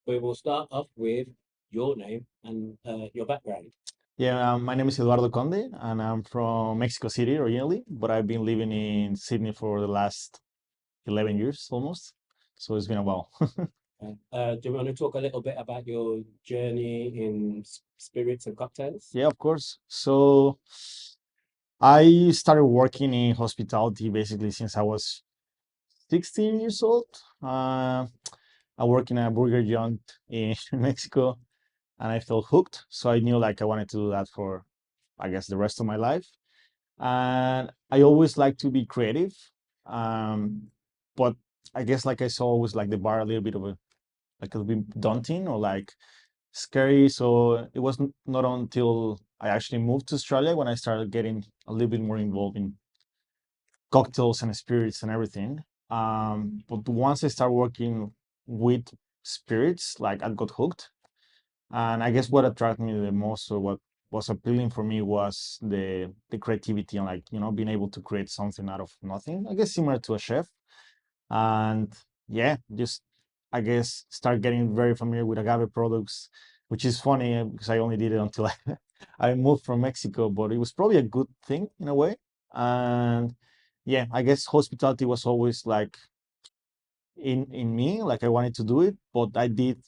We will start off with your name and your background. Yeah, my name is Eduardo Conde, and I'm from Mexico City originally, but I've been living in Sydney for the last 11 years almost. So it's been a while. Do you want to talk a little bit about your journey in spirits and cocktails? Yeah, of course. So I started working in hospitality basically since I was 16 years old. I work in a burger joint in Mexico, and I felt hooked. So I knew like I wanted to do that for, I guess, the rest of my life. And I always like to be creative. But I guess like I saw always like the bar a little bit of a like a little bit daunting or like scary. So it wasn't not until I actually moved to Australia when I started getting a little bit more involved in cocktails and spirits and everything. But once I started working with spirits, like I got hooked. And I guess what attracted me the most, or what was appealing for me, was the creativity and like being able to create something out of nothing. I guess similar to a chef. And yeah, just I guess start getting very familiar with agave products, which is funny because I only did it until I moved from Mexico, but it was probably a good thing in a way. And yeah, I guess hospitality was always like in me, like I wanted to do it, but I did,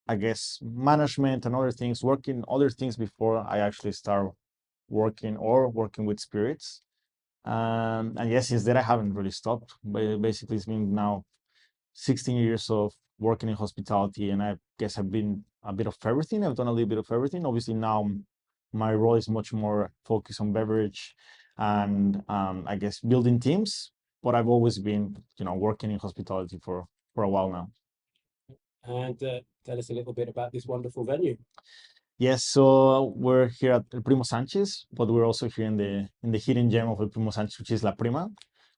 I guess, management and other things, working other things before I actually start working with spirits. And yes, since then I haven't really stopped. But basically, it's been now 16 years of working in hospitality, and I guess I've been a bit of everything. I've done a little bit of everything. Obviously, now my role is much more focused on beverage and I guess building teams. But I've always been, working in hospitality for a while now. And tell us a little bit about this wonderful venue. Yes, so we're here at El Primo Sanchez, but we're also here in the hidden gem of El Primo Sanchez, which is La Prima,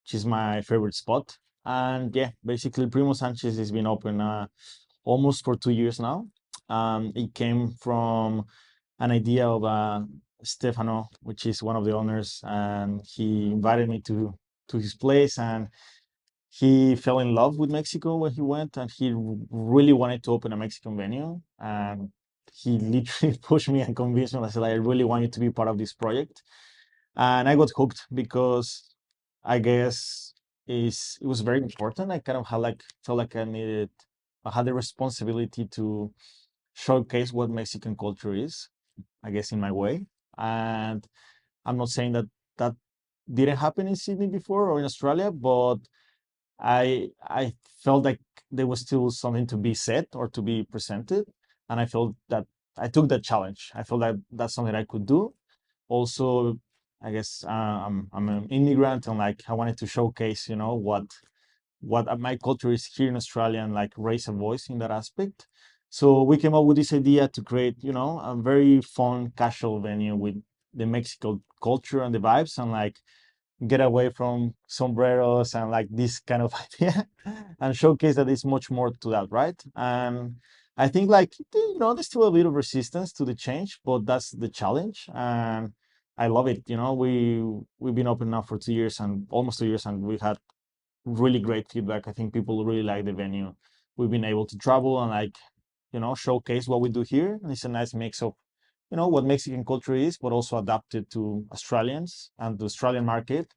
which is my favorite spot. And yeah, basically Primo Sanchez has been open almost for 2 years now. It came from an idea of Stefano, which is one of the owners, and he invited me to his place, and he fell in love with Mexico when he went, and he really wanted to open a Mexican venue. And he literally pushed me and convinced me. I said, I really want you to be part of this project. And I got hooked because I guess it was very important. I kind of had like felt like I had the responsibility to showcase what Mexican culture is, I guess, in my way. And I'm not saying that that didn't happen in Sydney before or in Australia, but I felt like there was still something to be said or to be presented, and I felt that I took that challenge. I felt that that's something I could do. Also, I guess I'm an immigrant, and like I wanted to showcase, what my culture is here in Australia, and like raise a voice in that aspect. So we came up with this idea to create, a very fun, casual venue with the Mexico culture and the vibes, and like get away from sombreros and like this kind of idea and showcase that it's much more to that, right? And I think like there's still a bit of resistance to the change, but that's the challenge. And I love it. We've been open now for 2 years and almost 2 years, and we've had really great feedback. I think people really like the venue. We've been able to travel and like showcase what we do here, and it's a nice mix of what Mexican culture is, but also adapted to Australians and the Australian market.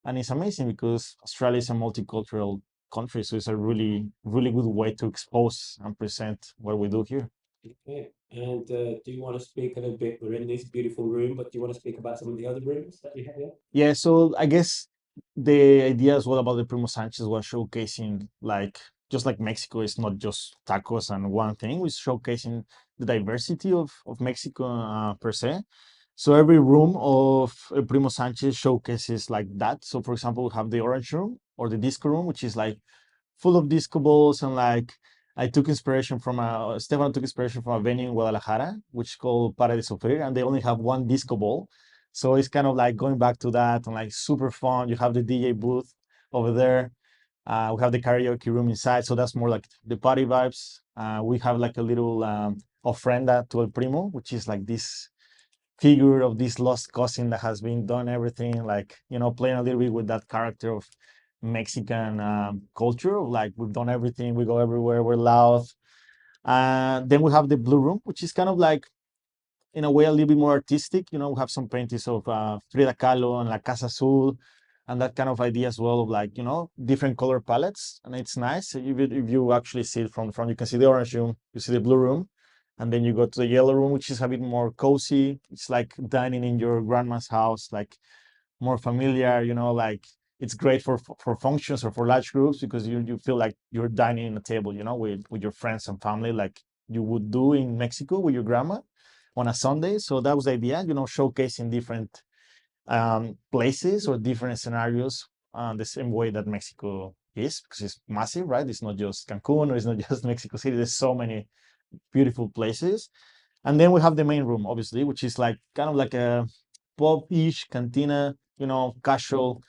And it's amazing because Australia is a multicultural country, so it's a really, really good way to expose and present what we do here. Okay. And do you want to speak a little bit? We're in this beautiful room, but do you want to speak about some of the other rooms that we have here? Yeah, so I guess the idea as well about the Primo Sanchez was showcasing like just like Mexico is not just tacos and one thing, we're showcasing the diversity of Mexico per se. So every room of El Primo Sanchez showcases like that. So for example, we have the orange room or the disco room, which is like full of disco balls, and like I took inspiration from Stefan took inspiration from a venue in Guadalajara, which is called Para de Sufrir, and they only have one disco ball. So it's kind of like going back to that and like super fun. You have the DJ booth over there. We have the karaoke room inside, so that's more like the party vibes. We have like a little ofrenda to El Primo, which is like this figure of this lost cousin that has been done everything, like playing a little bit with that character of Mexican culture. Like we've done everything, we go everywhere, we're loud, Then we have the blue room, which is kind of like, in a way, a little bit more artistic. We have some paintings of Frida Kahlo and La Casa Azul, and that kind of idea as well of like, different color palettes. And it's nice. If you actually see it from the front, you can see the orange room, you see the blue room, and then you go to the yellow room, which is a bit more cozy. It's like dining in your grandma's house, like more familiar, like it's great for functions or for large groups because you feel like you're dining in a table, with your friends and family, like you would do in Mexico with your grandma on a Sunday. So that was the idea, showcasing different places or different scenarios, the same way that Mexico is, because it's massive, right? It's not just Cancun or it's not just Mexico City. There's so many beautiful places. And then we have the main room, obviously, which is like kind of like a pub-ish cantina, casual.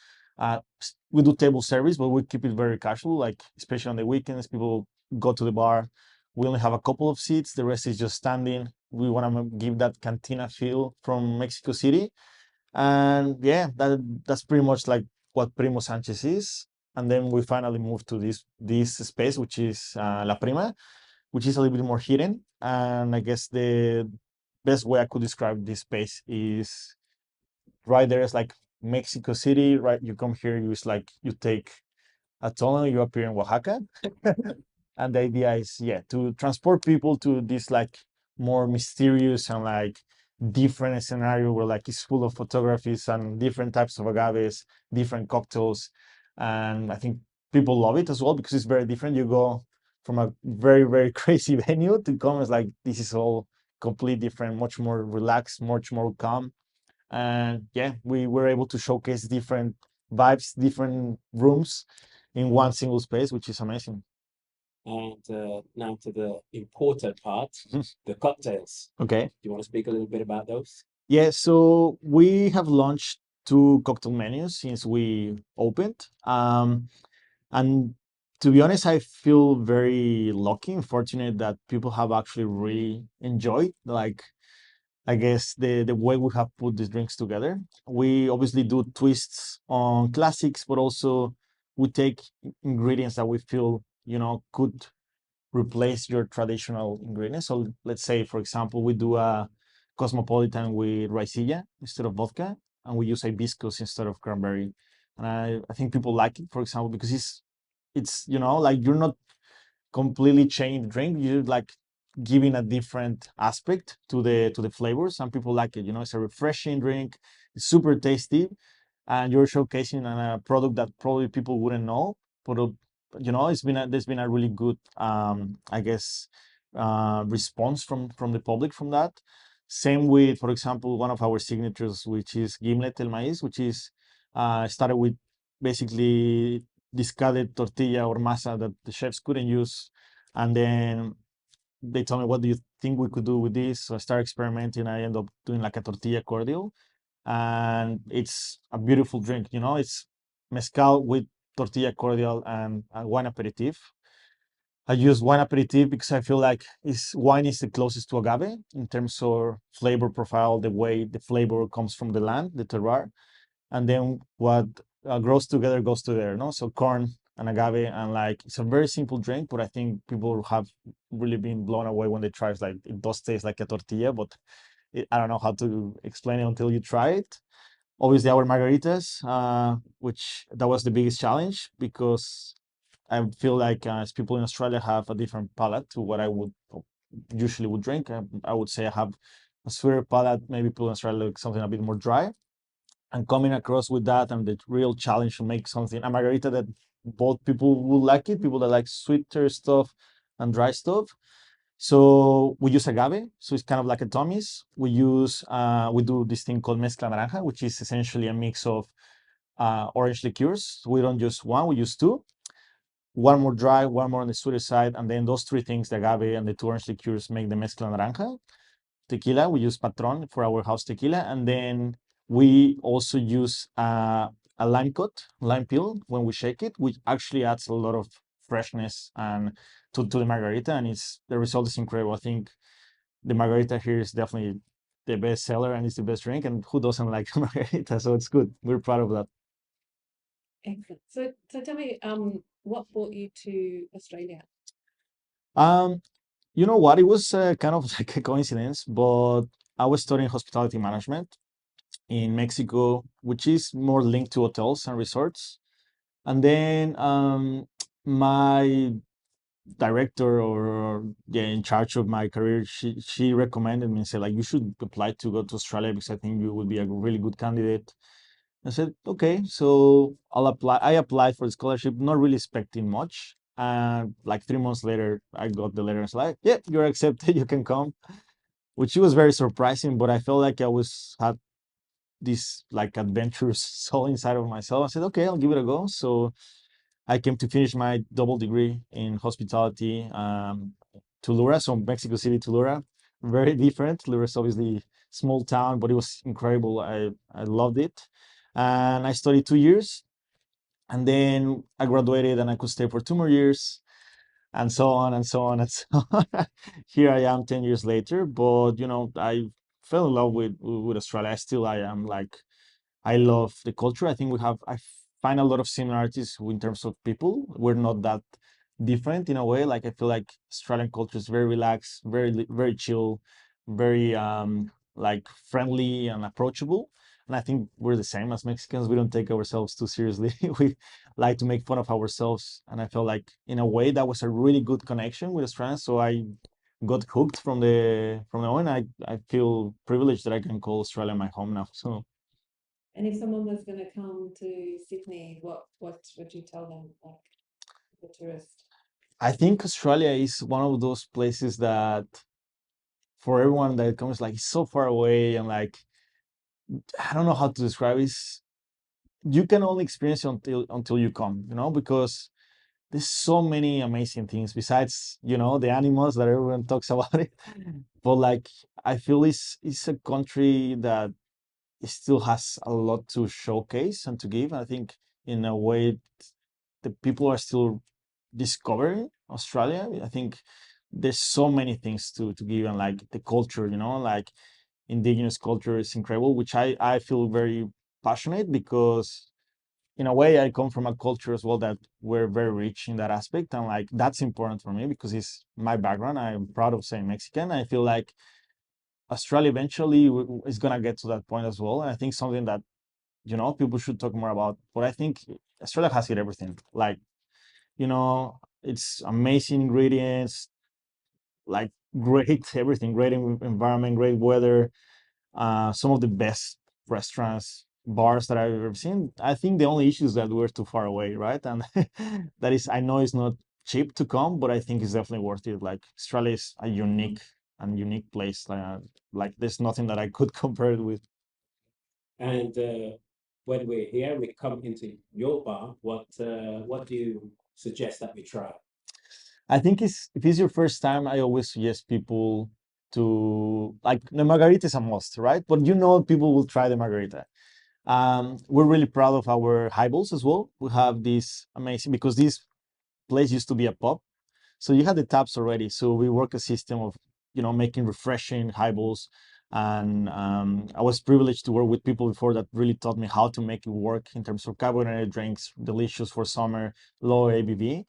We do table service, but we keep it very casual, like especially on the weekends, people go to the bar. We only have a couple of seats, the rest is just standing. We want to give that cantina feel from Mexico City. And yeah, that's pretty much like what Primo Sanchez is. And then we finally moved to this space, which is La Prima, which is a little bit more hidden. And I guess the best way I could describe this space is right there is like Mexico City, right? You come here, it's like you take a tunnel, you appear in Oaxaca. And the idea is, yeah, to transport people to this like more mysterious and like different scenario where like it's full of photographies and different types of agaves, different cocktails. And I think people love it as well because it's very different. You go from a very, very crazy venue to come as like this is all completely different, much more relaxed, much more calm. And yeah, we were able to showcase different vibes, different rooms in one single space, which is amazing. And now to the important part, the cocktails. Okay. Do you want to speak a little bit about those? Yeah, so we have launched two cocktail menus since we opened. And to be honest, I feel very lucky and fortunate that people have actually really enjoyed, like, I guess, the way we have put these drinks together. We obviously do twists on classics, but also we take ingredients that we feel, could replace your traditional ingredients. So let's say, for example, we do a cosmopolitan with raicilla instead of vodka, and we use hibiscus instead of cranberry. And I think people like it, for example, because it's like you're not completely changing the drink. You're like giving a different aspect to the flavors. Some people like it. It's a refreshing drink. It's super tasty, and you're showcasing a product that probably people wouldn't know. But there's been a really good I guess response from the public from that. Same with, for example, one of our signatures, which is Gimlet el Maíz, which is started with basically discarded tortilla or masa that the chefs couldn't use. And then they told me, what do you think we could do with this? So I started experimenting. I end up doing like a tortilla cordial. And it's a beautiful drink. It's mezcal with tortilla cordial and wine aperitif. I use wine aperitif because I feel like wine is the closest to agave in terms of flavor profile, the way the flavor comes from the land, the terroir. And then what grows together goes together, no? So corn and agave, and like it's a very simple drink, but I think people have really been blown away when they try it. Like it does taste like a tortilla, but I don't know how to explain it until you try it. Obviously, our margaritas, which that was the biggest challenge because I feel like as people in Australia have a different palate to what I would usually would drink. I would say I have a sweeter palate. Maybe people in Australia like something a bit more dry. And coming across with that and the real challenge to make something a margarita that both people will like it, people that like sweeter stuff and dry stuff. So we use agave, so it's kind of like a Tommy's. We do this thing called mezcla naranja, which is essentially a mix of orange liqueurs. We don't use one, we use two. One more dry, one more on the sweeter side, and then those three things, the agave and the two orange liqueurs, make the mezcla naranja. Tequila, we use Patron for our house tequila, and then we also use a lime peel when we shake it, which actually adds a lot of freshness and to the margarita, and the result is incredible. I think the margarita here is definitely the best seller and it's the best drink, and who doesn't like margarita? So it's good. We're proud of that. Excellent. So tell me, what brought you to Australia? Um, You know what? It was kind of like a coincidence, but I was studying hospitality management in Mexico, which is more linked to hotels and resorts. And then my director or yeah, in charge of my career, she recommended me and said like you should apply to go to Australia because I think you would be a really good candidate. I said okay, so I'll apply. I applied for the scholarship, not really expecting much. And like 3 months later, I got the letter. It's like, yeah, you're accepted. You can come, which was very surprising. But I felt like I was had this like adventurous soul inside of myself. I said, okay, I'll give it a go. So I came to finish my double degree in hospitality to Lura, so Mexico City to Lura. Very different. Lura is obviously small town, but it was incredible. I loved it, and I studied 2 years, and then I graduated, and I could stay for 2 more years, and so on and so on and so on. Here I am 10 years later, but I fell in love with Australia. I am like I love the culture. I think I find a lot of similarities in terms of people. We're not that different in a way. Like I feel like Australian culture is very relaxed, very chill, very like friendly and approachable. And I think we're the same as Mexicans. We don't take ourselves too seriously. We like to make fun of ourselves. And I felt like in a way that was a really good connection with Australians. So I got hooked from the moment. I feel privileged that I can call Australia my home now. So And if someone was going to come to Sydney, what would you tell them, like the tourist? I think Australia is one of those places that for everyone that comes like it's so far away and like I don't know how to describe it. You can only experience it until you come, because there's so many amazing things besides, the animals that everyone talks about it. But like I feel it's a country that it still has a lot to showcase and to give. I think in a way the people are still discovering Australia. I think there's so many things to give and like the culture, like indigenous culture is incredible, which I feel very passionate because in a way I come from a culture as well that we're very rich in that aspect. And like that's important for me because it's my background. I'm proud of saying Mexican. I feel like Australia eventually is gonna get to that point as well. And I think something that, people should talk more about. But I think Australia has hit everything. Like it's amazing ingredients, like great everything, great environment, great weather, some of the best restaurants, bars that I've ever seen. I think the only issue is that we're too far away, right? And that is, I know it's not cheap to come, but I think it's definitely worth it. Like Australia is a unique place. Like there's nothing that I could compare it with. And when we're here, we come into your bar. What do you suggest that we try? I think if it's your first time, I always suggest people to like the margarita is a must, right? But people will try the margarita. We're really proud of our highballs as well. We have this amazing because this place used to be a pub, so you had the taps already. So we work a system of making refreshing highballs, and I was privileged to work with people before that really taught me how to make it work in terms of carbonated drinks, delicious for summer, low ABV.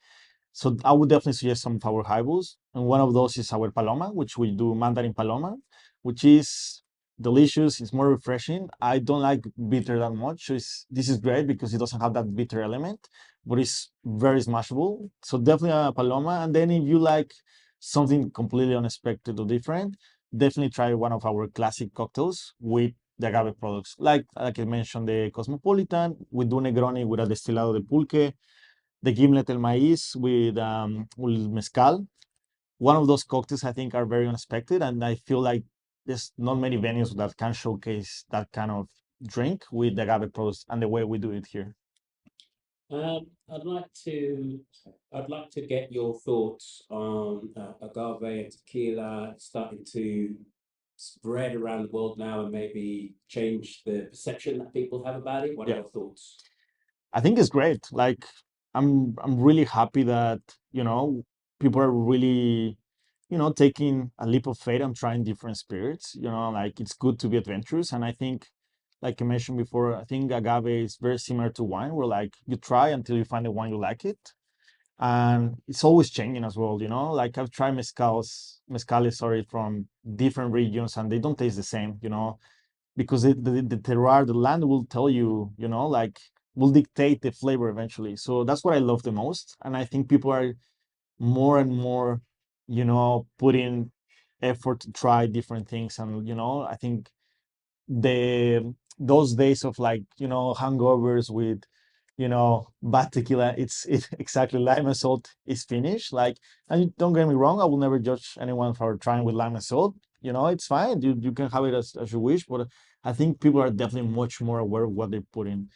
So I would definitely suggest some of our highballs. And one of those is our Paloma, which we do Mandarin Paloma, which is delicious. It's more refreshing. I don't like bitter that much. So this is great because it doesn't have that bitter element, but it's very smashable. So definitely a Paloma. And then if you like something completely unexpected or different, definitely try one of our classic cocktails with the agave products. Like I mentioned, the Cosmopolitan, we do Negroni with a destilado de pulque, the gimlet el maíz with mezcal. One of those cocktails I think are very unexpected, and I feel like there's not many venues that can showcase that kind of drink with the agave products and the way we do it here. Um, I'd like to, I'd like to get your thoughts on agave and tequila starting to spread around the world now and maybe change the perception that people have about it. What are Yeah. your thoughts? I think it's great. Like I'm really happy that, people are really, taking a leap of faith and trying different spirits. Like it's good to be adventurous. And I think, like I mentioned before, I think agave is very similar to wine, where like you try until you find the one you like it. and it's always changing as well, you know. Like I've tried mezcales, sorry, from different regions, and they don't taste the same, you know, because the terroir, the land will tell you, you know, like will dictate the flavor eventually. So that's what I love the most, and I think people are more and more, you know, putting effort to try different things, and you know, I think the those days of like, you know, hangovers with, you know, bad tequila, it's exactly lime and salt is finished. Like, and don't get me wrong, I will never judge anyone for trying with lime and salt. You know, it's fine. You can have it as you wish, but I think people are definitely much more aware of what they put in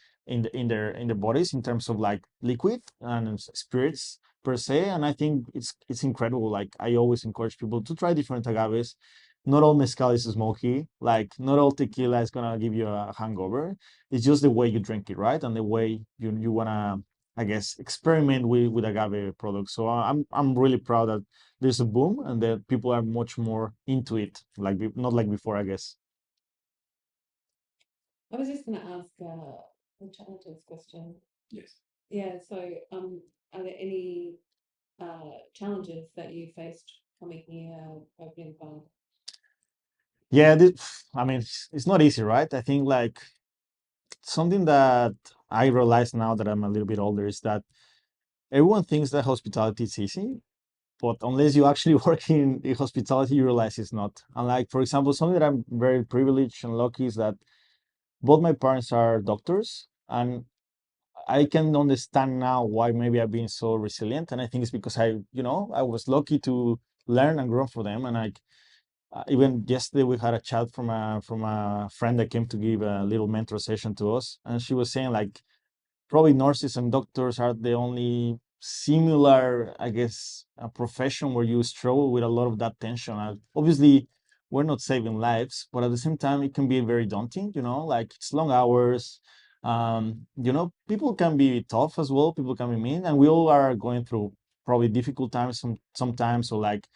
their bodies in terms of like liquid and spirits per se. And I think it's incredible. Like I always encourage people to try different agaves. Not all mezcal is smoky. Like not all tequila is gonna give you a hangover. It's just the way you drink it, right? And the way you wanna, I guess, experiment with agave products. So I'm really proud that there's a boom and that people are much more into it, like not like before, I guess. I was just going to ask the challenges question. Yes. Yeah, so are there any challenges that you faced coming here, opening bar? Yeah, I mean, it's not easy, right? I think like something that I realize now that I'm a little bit older is that everyone thinks that hospitality is easy, but unless you actually work in hospitality, you realize it's not. And like, for example, something that I'm very privileged and lucky is that both my parents are doctors, and I can understand now why maybe I've been so resilient. And I think it's because you know, I was lucky to learn and grow from them. And like, even yesterday we had a chat from a friend that came to give a little mentor session to us, and she was saying like probably nurses and doctors are the only similar, I guess, a profession where you struggle with a lot of that tension. Obviously, we're not saving lives, but at the same time, it can be very daunting. You know, like it's long hours. You know, people can be tough as well. People can be mean, and we all are going through probably difficult times sometimes. So like,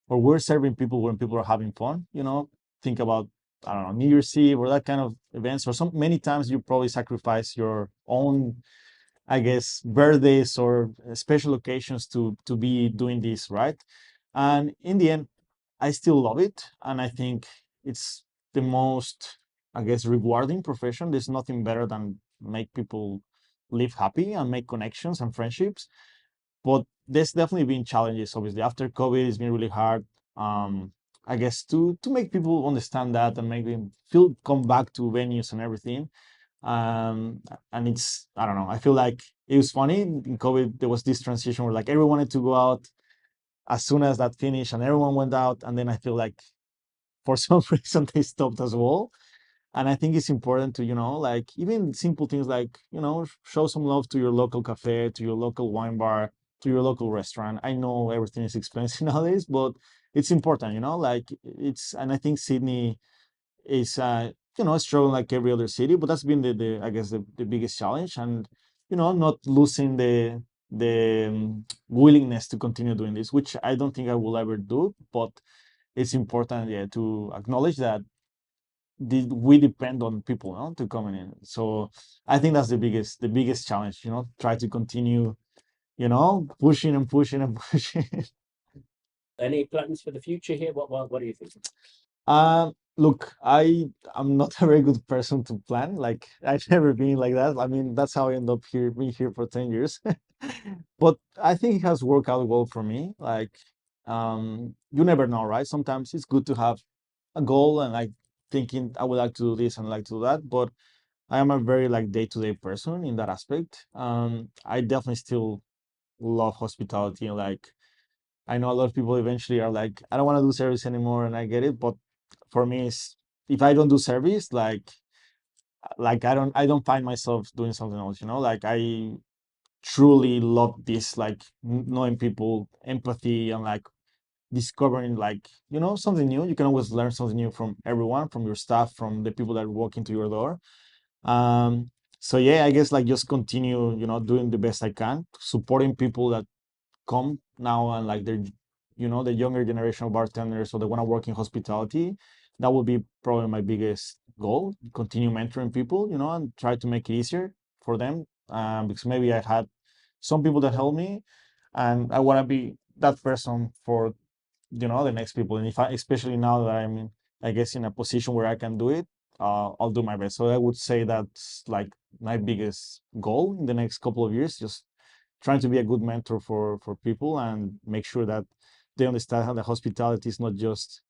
or we're serving people when people are having fun. You know, think about, I don't know, New Year's Eve or that kind of events, or some many times you probably sacrifice your own, I guess, birthdays or special occasions to be doing this, right? And in the end, I still love it, and I think it's the most, I guess, rewarding profession. There's nothing better than make people live happy and make connections and friendships. But there's definitely been challenges. Obviously, after COVID, it's been really hard. I guess to make people understand that and make them feel come back to venues and everything. And it's, I don't know, I feel like it was funny in COVID. There was this transition where like everyone wanted to go out as soon as that finished, and everyone went out. And then I feel like for some reason they stopped as well. And I think it's important to, you know, like even simple things like, you know, show some love to your local cafe, to your local wine bar, to your local restaurant. I know everything is expensive nowadays, but it's important, you know, like it's, and I think Sydney is, you know, struggling like every other city, but that's been the I guess the biggest challenge. And, you know, not losing the willingness to continue doing this, which I don't think I will ever do, but it's important, yeah, to acknowledge that we depend on people, no, to coming in. So I think that's the biggest challenge, you know, try to continue, you know, pushing and pushing and pushing. Any plans for the future here? What do you think? Look, I'm not a very good person to plan. Like I've never been like that. I mean, that's how I end up here, being here for 10 years. But I think it has worked out well for me. Like, you never know, right? Sometimes it's good to have a goal and like thinking I would like to do this and like to do that. But I am a very like day-to-day person in that aspect. I definitely still love hospitality. And like I know a lot of people eventually are like, I don't want to do service anymore, and I get it. But for me, it's if I don't do service, like I don't find myself doing something else. You know, like I truly love this, like knowing people, empathy, and like discovering like, you know, something new. You can always learn something new from everyone, from your staff, from the people that walk into your door. Um, so yeah, I guess like just continue, you know, doing the best I can, supporting people that come now and like they're, you know, the younger generation of bartenders, so they want to work in hospitality. That would be probably my biggest goal. Continue mentoring people, you know, and try to make it easier for them. Because maybe I had some people that helped me, and I want to be that person for the next people. And if I, especially now that I'm I guess in a position where I can do it, I'll do my best. So I would say that's like my biggest goal in the next couple of years, just trying to be a good mentor for people and make sure that they understand how the hospitality is not just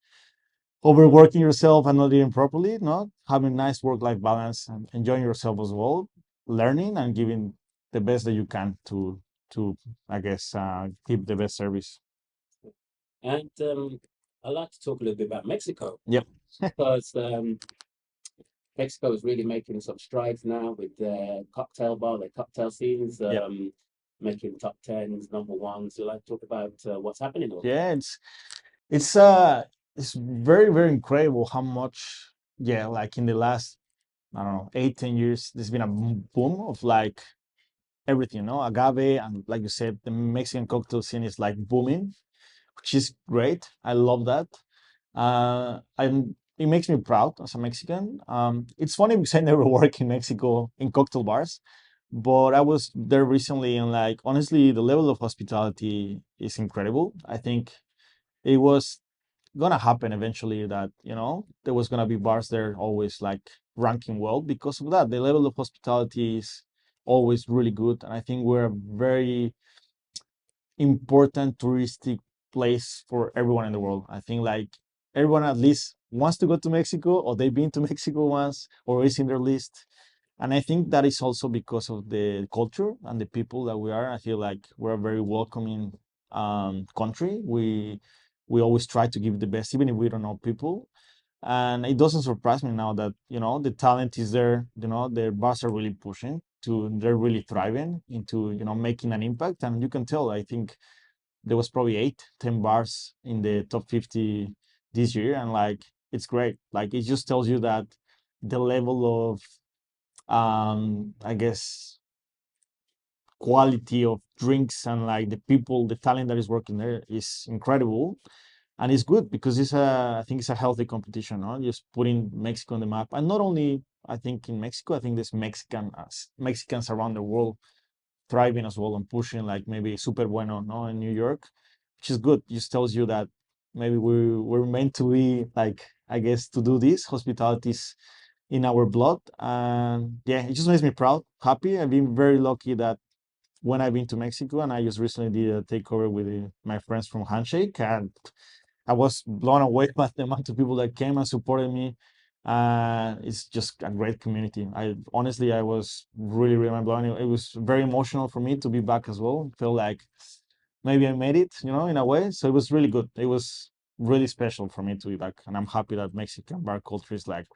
overworking yourself and not eating properly, not having nice work-life balance and enjoying yourself as well, learning and giving the best that you can to I guess give the best service. And I'd like to talk a little bit about Mexico Yep. because Mexico is really making some strides now with their cocktail bar, their cocktail scenes, Yep. making top tens, number ones. So I'd like to talk about what's happening over Yeah, it's very, very incredible how much, yeah, like in the last, I don't know, 8, 10 years, there's been a boom of like everything, agave, and like you said, the Mexican cocktail scene is like booming, which is great. I love that. It makes me proud as a Mexican. It's funny because I never work in Mexico in cocktail bars, but I was there recently, and like honestly, the level of hospitality is incredible. I think it was gonna happen eventually that there was gonna be bars there always like ranking well because of that. The level of hospitality is always really good, and I think we're a very important touristic place for everyone in the world. I think like everyone at least wants to go to Mexico, or they've been to Mexico once, or is in their list. And I think that is also because of the culture and the people that we are. I feel like we're a very welcoming country. We always try to give the best, even if we don't know people. And it doesn't surprise me now that the talent is there. The bars are really pushing to, they're really thriving into making an impact. And you can tell, I think there was probably 8, 10 bars in the top 50 this year, and like it's great. Like it just tells you that the level of I guess quality of drinks and like the people, the talent that is working there is incredible. And it's good because I think it's a healthy competition, no? Just putting Mexico on the map. And not only I think in Mexico, I think there's Mexicans around the world thriving as well and pushing, like maybe Super Bueno, no, in New York, which is good. Just tells you that maybe we're meant to be like, I guess, to do this. Hospitalities in our blood. And yeah, it just makes me proud, happy. I've been very lucky that when I've been to Mexico, and I just recently did a takeover with my friends from Handshake, and I was blown away by the amount of people that came and supported me. It's just a great community. I was really, really mind blown. It was very emotional for me to be back as well. Felt like maybe I made it, in a way. So it was really good. It was really special for me to be back, and I'm happy that Mexican bar culture is like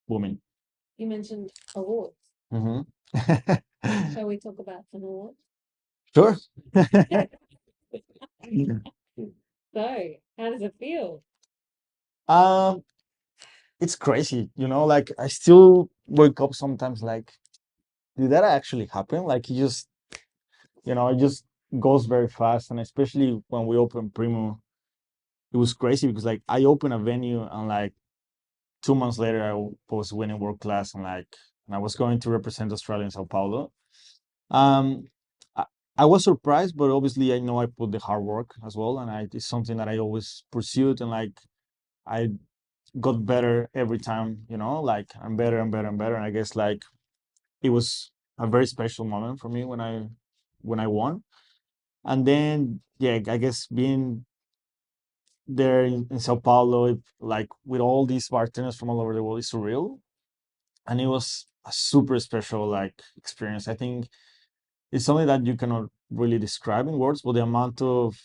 booming. You mentioned awards. Hmm. Shall we talk about some awards? Sure. So, how does it feel? um, it's crazy, like I still wake up sometimes like, did that actually happen? Like it just goes very fast. And especially when we opened Primo, it was crazy because like I opened a venue and like 2 months later I was winning world class, and I was going to represent Australia in Sao Paulo. Um, I, I was surprised, but obviously I know I put the hard work as well, and it's something that I always pursued, and like I got better every time, like I'm better and better and better. And I guess like it was a very special moment for me when I won. And then yeah, I guess being there in Sao Paulo, like with all these bartenders from all over the world, is surreal. And it was a super special like experience. I think it's something that you cannot really describe in words, but the amount of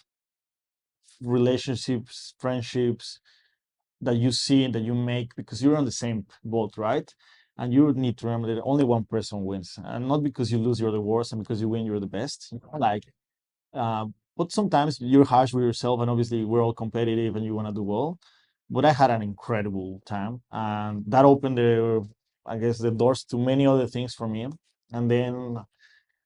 relationships, friendships that you see and that you make because you're on the same boat, right? And you need to remember that only one person wins, and not because you lose you're the worst, and because you win you're the best. Like, but sometimes you're harsh with yourself, and obviously we're all competitive and you want to do well. But I had an incredible time, and that opened I guess, the doors to many other things for me. And then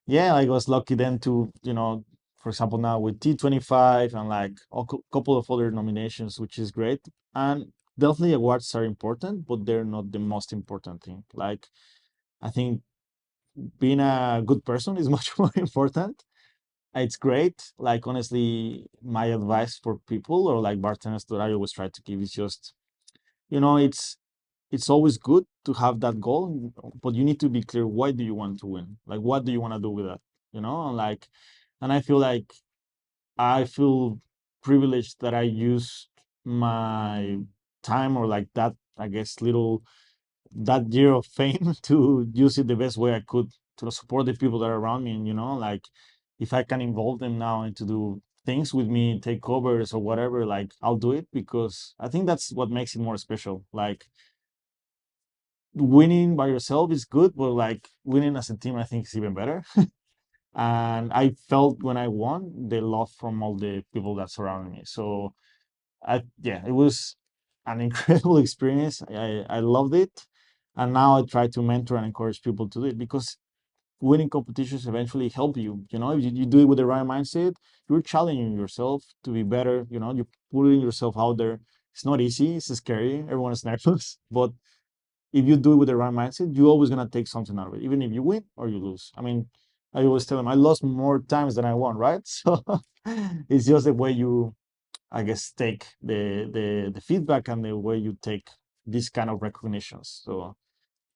yeah, I was lucky then to, for example, now with T25 and like a couple of other nominations, which is great. And definitely awards are important, but they're not the most important thing. Like, I think being a good person is much more important. it's great. Like honestly, my advice for people or like bartenders that I always try to give is just, it's always good to have that goal, but you need to be clear, why do you want to win? Like what do you want to do with that? And like, and I feel privileged that I use my time or like that, I guess, that year of fame to use it the best way I could to support the people that are around me. And, like if I can involve them now and to do things with me, takeovers or whatever, like I'll do it because I think that's what makes it more special. Like winning by yourself is good, but like winning as a team, I think is even better. And I felt when I won the love from all the people that surrounded me. So yeah, it was an incredible experience. I loved it, and now I try to mentor and encourage people to do it because winning competitions eventually help you. If you do it with the right mindset, you're challenging yourself to be better. You're putting yourself out there. It's not easy. It's scary. Everyone is nervous, but if you do it with the right mindset, you're always gonna take something out of it, even if you win or you lose. I mean, I always tell them I lost more times than I won, right? So it's just the way you, I guess, take the feedback and the way you take these kind of recognitions. So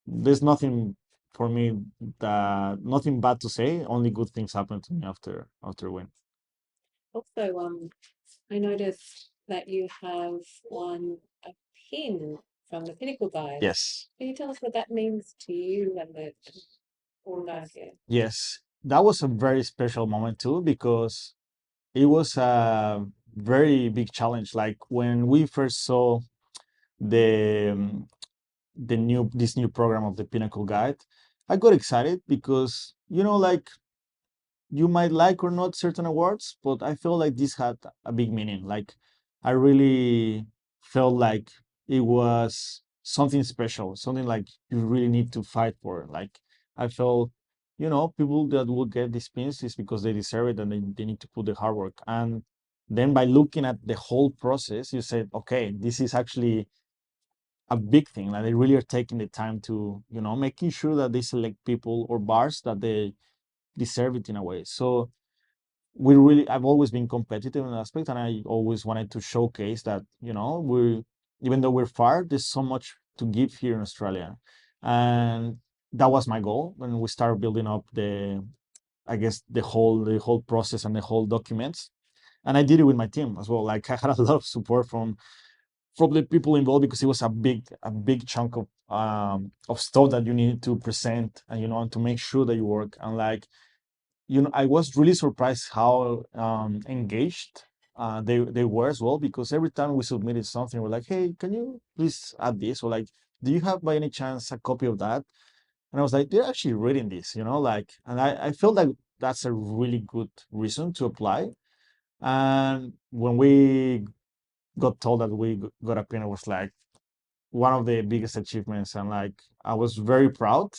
there's nothing for me that nothing bad to say. Only good things happen to me after win. Also, I noticed that you have won a pin from the Pinnacle guys. Yes. Can you tell us what that means to you and the all guys here? Yes. That was a very special moment too because it was a very big challenge. Like when we first saw the this new program of the Pinnacle Guide, I got excited because like you might like or not certain awards, but I felt like this had a big meaning. Like I really felt like it was something special, something like you really need to fight for. Like I felt, people that will get these pins is because they deserve it and they need to put the hard work. And then by looking at the whole process, you said, okay, this is actually a big thing. Like they really are taking the time to, making sure that they select people or bars that they deserve it in a way. So I've always been competitive in that aspect, and I always wanted to showcase that, even though we're far, there's so much to give here in Australia. And that was my goal when we started building up I guess, the whole process and the whole documents. And I did it with my team as well. Like I had a lot of support from the people involved because it was a big chunk of stuff that you needed to present and and to make sure that you work. And like I was really surprised how engaged they were as well, because every time we submitted something, we're like, hey, can you please add this? Or like, do you have by any chance a copy of that? And I was like, they're actually reading this, like, and I felt like that's a really good reason to apply. And when we got told that we got a pin, it was like one of the biggest achievements. And like, I was very proud,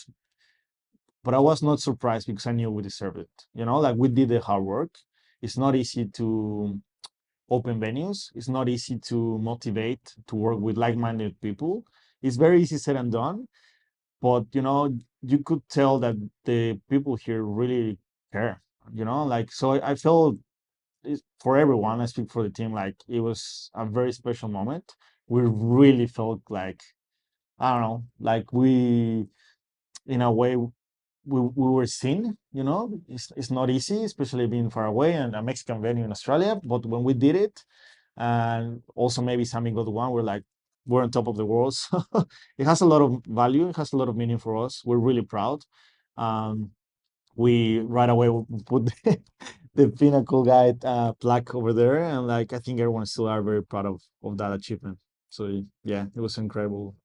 but I was not surprised because I knew we deserved it. Like we did the hard work. It's not easy to open venues. It's not easy to motivate to work with like-minded people. It's very easy said and done, but you could tell that the people here really care. Like so I felt for everyone. I speak for the team. Like it was a very special moment. We really felt like I don't know, like we in a way we were seen. It's not easy, especially being far away and a Mexican venue in Australia. But when we did it, and also maybe Sammy got one, we're on top of the world. So it has a lot of value. It has a lot of meaning for us. We're really proud. Um, we right away put the Pinnacle Guide plaque over there, and like I think everyone still are very proud of that achievement. So yeah, it was incredible